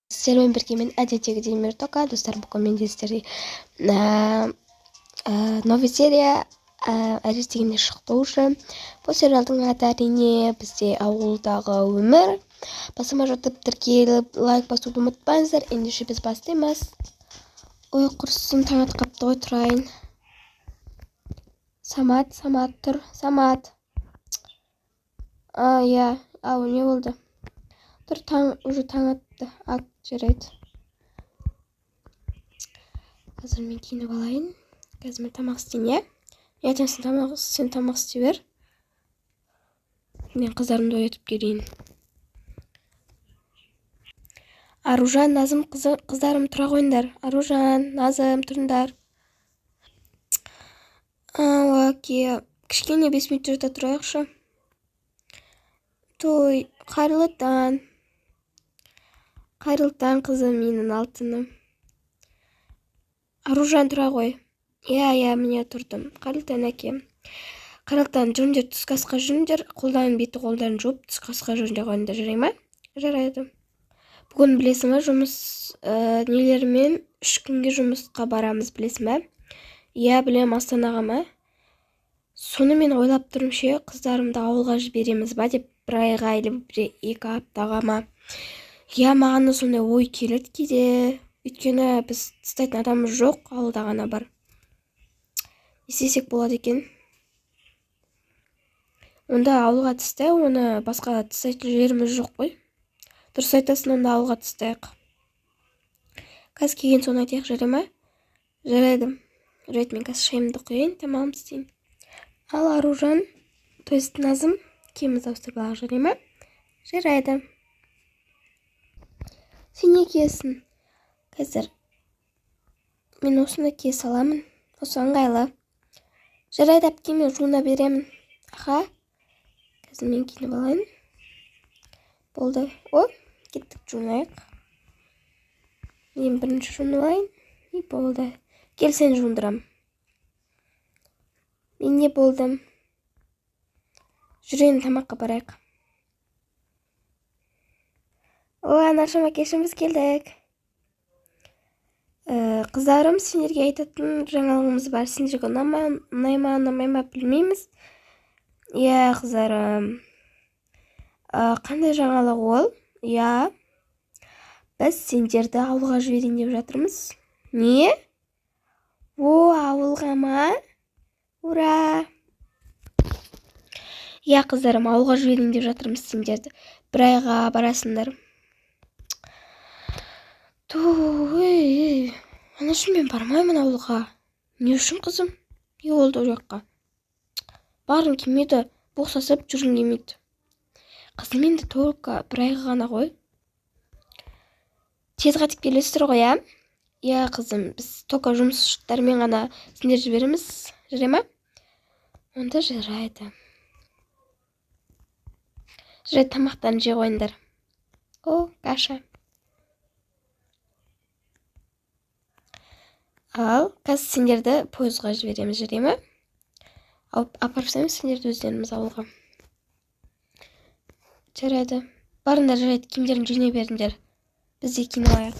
Сіздермен бірге мен әдеттегідей Миртока, достар, бүгін менде сіздерге новый серия әдеттегенде шықты уже. Бұл сериалдың аты әрине бізде ауылдағы өмір. Басыма жатып тіркеліп лайк басуды ұмытпаңыздар. Ендеше біз бастаймыз. Ой, құрсын, таң атқапты ғой, тұрайын. Самат, тұр, Самат. Иә, не болды? Тұр, уже таң атты. Жарайды. Қазір мен киініп алайын. Қазір мен тамақ істейін, иә? Сен тамақ істей бер. Мен қыздарымды оятып келейін. Аружан, Назым, қыздарым, тұра қойыңдар. Аружан, Назым, тұрыңдар. Окей. Кішкене 5 минут жерде тұрайықшы. Той, қайырлы таң, қызым, менің алтыным. Аружан, тұра ғой. Иә, міне тұрдым. Қайырлы таң, әкем. Қайырлы таң, жүріңдер, түскі асқа жүріңдер. Беті қолдарын жуып, түскі асқа жүріңдер қойыңдар, жарай ма? Жарайды. Бүгін білесің ме, жұмыс нелермен 3 күнге жұмысқа барамыз, білесің ме? Иә, білем, Астанаға ма? Соны мен ойлап тұрмын ше, қыздарымды ауылға жібереміз ба деп, бір айға или 2 аптаға ма? Иә, маған сондай ой келеді кейде. Өйткені біз тастайтын адамымыз жоқ, ауылда ғана бар. Істесек болады екен. Онда ауылға тастай, оны басқа тастайтын жеріміз жоқ қой. Дұрыс айтасың, онда ауылға тастайық. Қазір келген соны айтайық, жарай ма? Жарайды. Жарайды, мен қазір шайымды құяйын, тамағымды істейін. Ал Аружан, то есть Назым, киімімізді ауыстырып алайық, жарай ма? Жарайды. Сен не киесің? Қазір мен осыны кие саламын. Осы ыңғайлы. Жарайды, әпкем, мен жуына беремін. Аха. Қазір мен киініп алайын. Болды. Кеттік, жуынайық. Мен бірінші жуынып алайын. И болды. Кел, сен жуындырам. Мен не болдым? Жүрейін, тамаққа барайық. Анашым, әкешіміз келдік. Қыздарым, сендерге айтатын жаңалығымыз бар. Сендерге ұнай ма білмейміз. Иә, қыздарым. Қандай жаңалық ол? Иә. Біз сендерді ауылға жіберейін деп жатырмыз. Не? Ауылға ма? Ура! Иә, қыздарым, ауылға жіберейін деп жатырмыз сендерді. Бір айға барасыңдар. Анашым, мен бармаймын ауылға. Не үшін, қызым? Не болды ол жаққа? Барғым келмейді, боқсасып жүргім келмейді. Қызым, енді только бір айға ғана ғой. Тез қатып келесіздер ғой, иә? Иә, қызым, біз только жұмысшылармен ғана сендер жібереміз, жарай ма? Онда жарайды. Жарайды, тамақтан же қойыңдар. Каша. Ал, қазір сендерді пойызға жібереміз, жарай ма? Апарып тастаймыз сендерді өздеріміз ауылға. Жарайды. Барыңдар, жарайды, киімдерін жинай беріңдер. Біз де киініп алайық.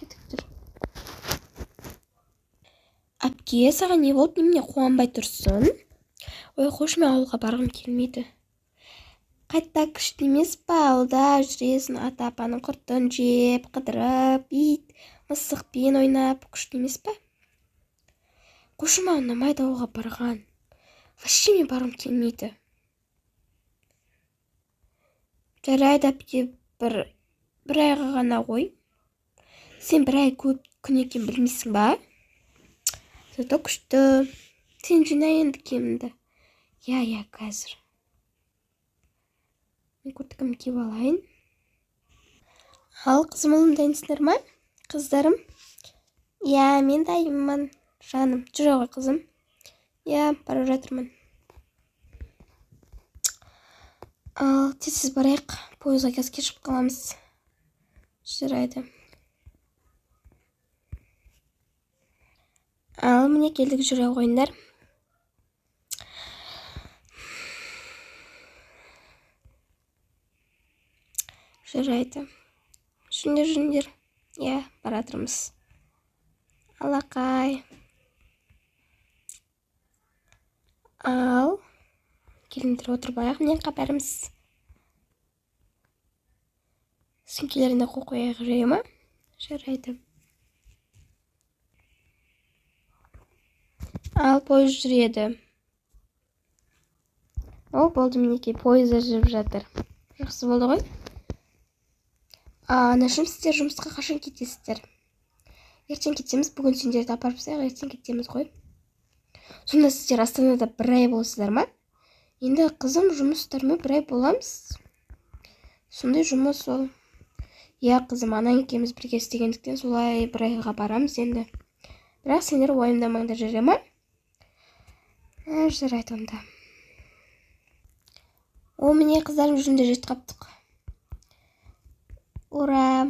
Кеттік. Әпке, саған не болды? Немене қуанбай тұрсың? Қош, мен ауылға барғым келмейді. Қайта күшті емес па, ауылда жүресің, ата-апаның құртын жеп, қыдырып, ит, мысықпен ойнап, күшті емес па? Қошы, маған ұнамайды ауылға барған. Вообще мен барғым келмейді. Жарайды, әпке, бір айға ғана ғой. Сен бір ай көп күн екен білмейсің ба? Зато күшті. Сен жинай енді киіміңді. Иә, қазір. Мен курткамды киіп алайын. Ал, қызым, ұлым, дайынсыңдар ма? Қыздарым? Иә, мен дайынмын. Жаным, жүре ғой, қызым. Иә, барып жатырмын. Ал, тез барайық. Пойызға қазір кешіп қаламыз. Жарайды. Ал, міне келдік, жүре қойыңдар. Жарайды. жүріңдер. Иә, баратырмыз. Алақай. Ал, келіңдер отырбайық, мен қапарымыз. Сөмкелеріне қояйық, жарай ма? Жарайды. Ал, пойыз жүреді. О, болды, мінекей, пойызда жүріп жатыр. Жақсы болды ғой? Анашым, сіздер жұмысқа қашан кетесіздер? Ертең кетеміз, бүгін сендерді апарып тастайық, ертең кетеміз ғой. Сонда сіздер Астанада бір ай болсыздар ма? Енді қызым жұмыстармен бір ай боламыз. Сондай жұмыс ол. Иә, қызым, анаң екеуміз бірге істегендіктен солай бір айға барамыз енді. Бірақ сендер уайымдамаңдар, жарай ма? Жарайды онда. О, міне қыздарым жүрінде жетіп қаптық. Ура!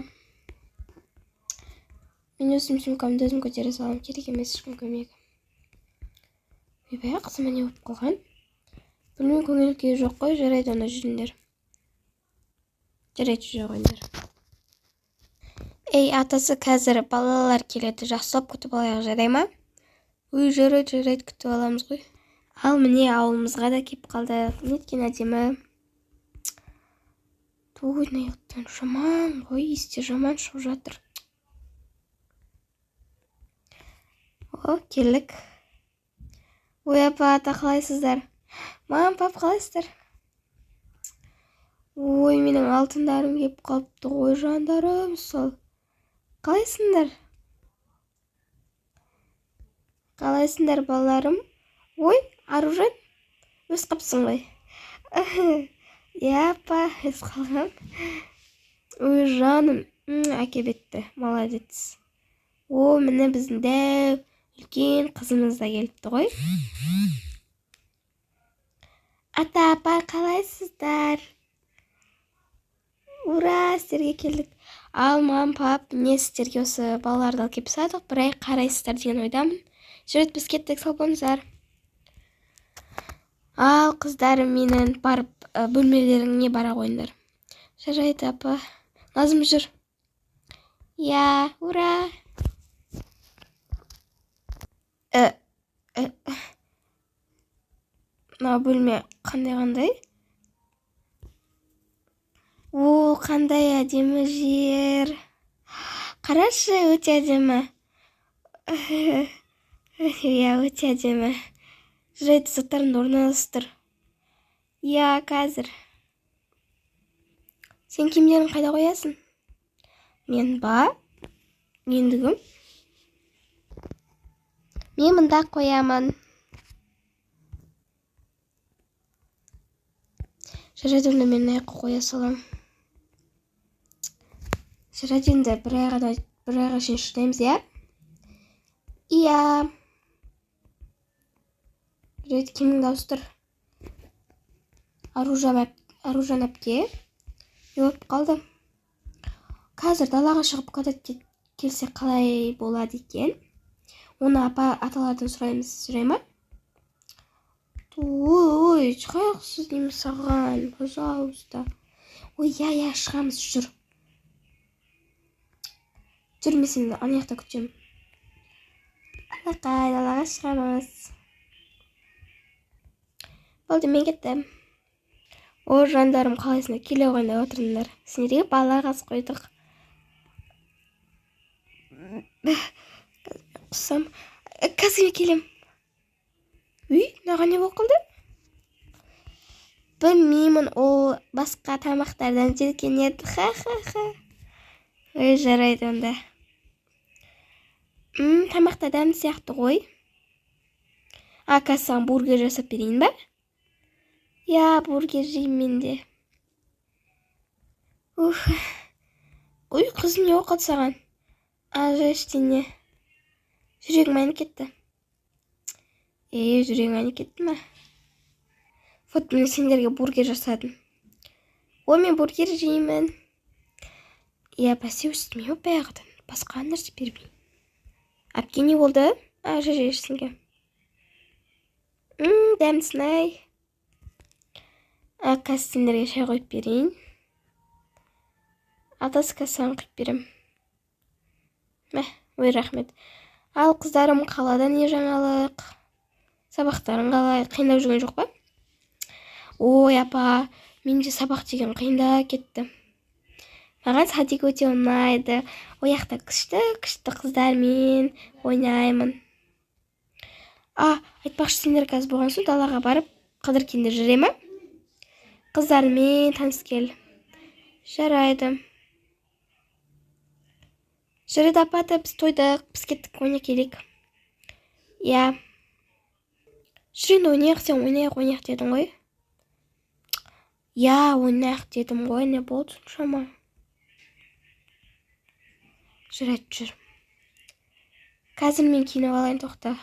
Мен өзім сөмкамды өзім көтере салам, керек емес ешкім көмегі. Ойбай, қызыма не болып қалған? Білмей көңіл күйі жоқ қой, жарайды онда жүріңдер. Жарайды жүре қойыңдар. Ей, атасы, қазір балалар келеді, жақсылап күтіп алайық, жарай ма? Ой, жарайды, күтіп аламыз ғой. Ал міне ауылымызға да кеп қалды. Неткен әдемі. Ой, наяқтан жаман ғой, есте жаман шығып жатыр. О, келдік. Ой, апа, ата, қалайсыздар? Мам, пап, қалайсыздар? Ой, менің алтындарым кеп қалыпты ғой, жандарым, сол. Қалайсыңдар? Қалайсыңдар, балаларым? Ой, Аружан, өз қапсың ғой. Иә, апа, өз қалғам. Ой, жаным, әке бетті, молодец. О, міне біздің дәу, үлкен қызымыз да келіпті ғой. Ата, апа, қалайсыздар? Ура, сіздерге келдік. Ал, мам, пап, не сіздерге осы балаларды алып кеп садық, бір ай қарайсыздар деген ойдамын. Жүрет, біз кеттік, сау болыңыздар. Ал, қыздарым менің барып бөлмелеріңе бара қойыңдар. Жарайды, апа. Назым жүр. Я, ура. Мына бөлме қандай? О, қандай әдемі жер. Қарашы, өте әдемі. Я, өте әдемі. Жарайды, заттарыңды орналастыр. Я, қазір. Сен киімдерін қайда қоясың? Мен ба? Ендігім? Мен мында қоямын. Жарайды, онда мен аяққа қоя салам. Жарайды, енді бір айға шейін шыдаймыз, иә? Иә. Жарайды, киіміңді ауыстыр. Аружан әпке. Не болып қалды? Қазір далаға шығып келсе қалай болады екен? Оны аталардан сұраймыз, жарай ма? Ой, шығайықсыз дейміз саған, пожалуйста. Ой, я, шығамыз, жүр. Жүрме сені, анаяқта күтем. Алақай, далаға шығамыз. Болды, мен кеттім. О, жандарым, қалайсыңдар, келе қойында отырыңдар. Сендерге балалар қас қойдық. Құсам. Қазір келем. Үй, маған не болып қалды? Білмеймін, ол басқа тамақтардан жеткен еді. Ха. Ой, жарайды онда. Тамақтардан сияқты ғой. Саған бургер жасап берейін ба? Я, бургер жеймін менде. Ой, қызым, не оқылды саған? Ештеңе. Жүрегім айнып кетті. Жүрегім айнып кетті ма? Вот, мен сендерге бургер жасадым. О, мен бургер жеймін. Я, бәсе өстіме баяғыдан. Басқа нәрсе бермеймін. Әпке не болды? Ештеңе. Дәмсін ай. Қазір сендерге шай қойып берейін. Атаскасын қиып берем. Ой, рахмет. Ал қыздарым, қалада не жаңалық? Сабақтарың қалай? Қиындап жүрген жоқ па? Ой, апа, менде сабақ деген қиындап кетті. Маған садик өте ұнайды. Ояқта күшті қыздармен ойнаймын. Айтпақшы, сендер қазір болған соң далаға барып қыдыркендер жүре ма? Қыздармен таныс кел. Жарайды. Жарайды, апа, біз тойдық, біз кеттік, ойна келек. Иә. Жүрен ойнайық, сен ойнайық дедің ғой. Иә, ойнайық дедім ғой, не болды соншама? Жарайды, жүр. Қазір мен киініп алайын, тоқта.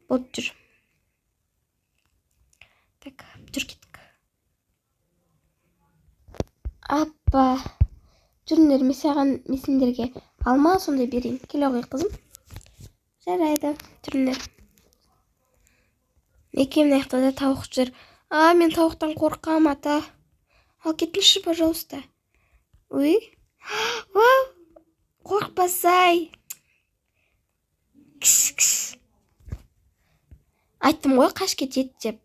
Болды, жүр. Так, жүр кеттік. Апа, жүріңдер, мен саған сендерге алма сондай берейін. Келе ғой, қызым. Жарайды, жүріңдер. Екеуімнің аяқтарында тауық жүр. Мен тауықтан қорқам, ата. Ал кетіңізші, пожалуйста. Ой. Вау, қорқпасай. Кіш. Айттым ғой, қаш кетеді деп.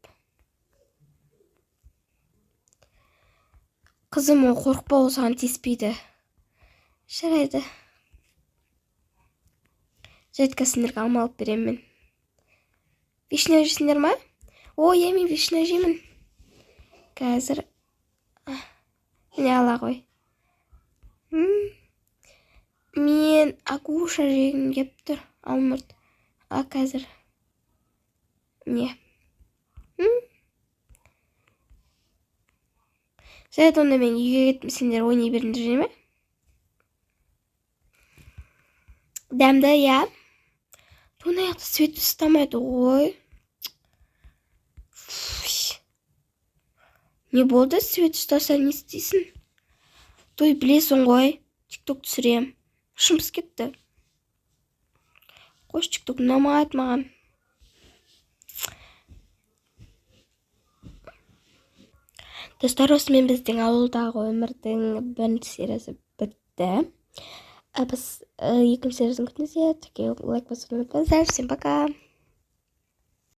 Қызым, ол қорқпа, ол саған тиіспейді. Жарайды. Жарайды, сендерге алма алып беремін мен. Вишня жейсіңдер ма? Иә, мен вишня жеймін. Қазір. Не ала ғой. Мен агуша жегім кеп тұр. Алмұрт. Қазір. Не? Жарайды, онда мен үйге кетіп, сендер ойнай беріңдер, жей ме? Дәмді, иә. Бұны аяқты свет ұстамайды ғой. Не болды, свет ұстаса не істейсің? Той білесің ғой, тикток түсірем. Шымыз кетті. Қош, тикток ұнамайды маған. Достар, осымен біздің ауылдағы өмірдің бірінші сериясы бітті. Біз екінші сериясын күтіңіздер. Лайк басуды ұмытпаңыздар. Всем пока.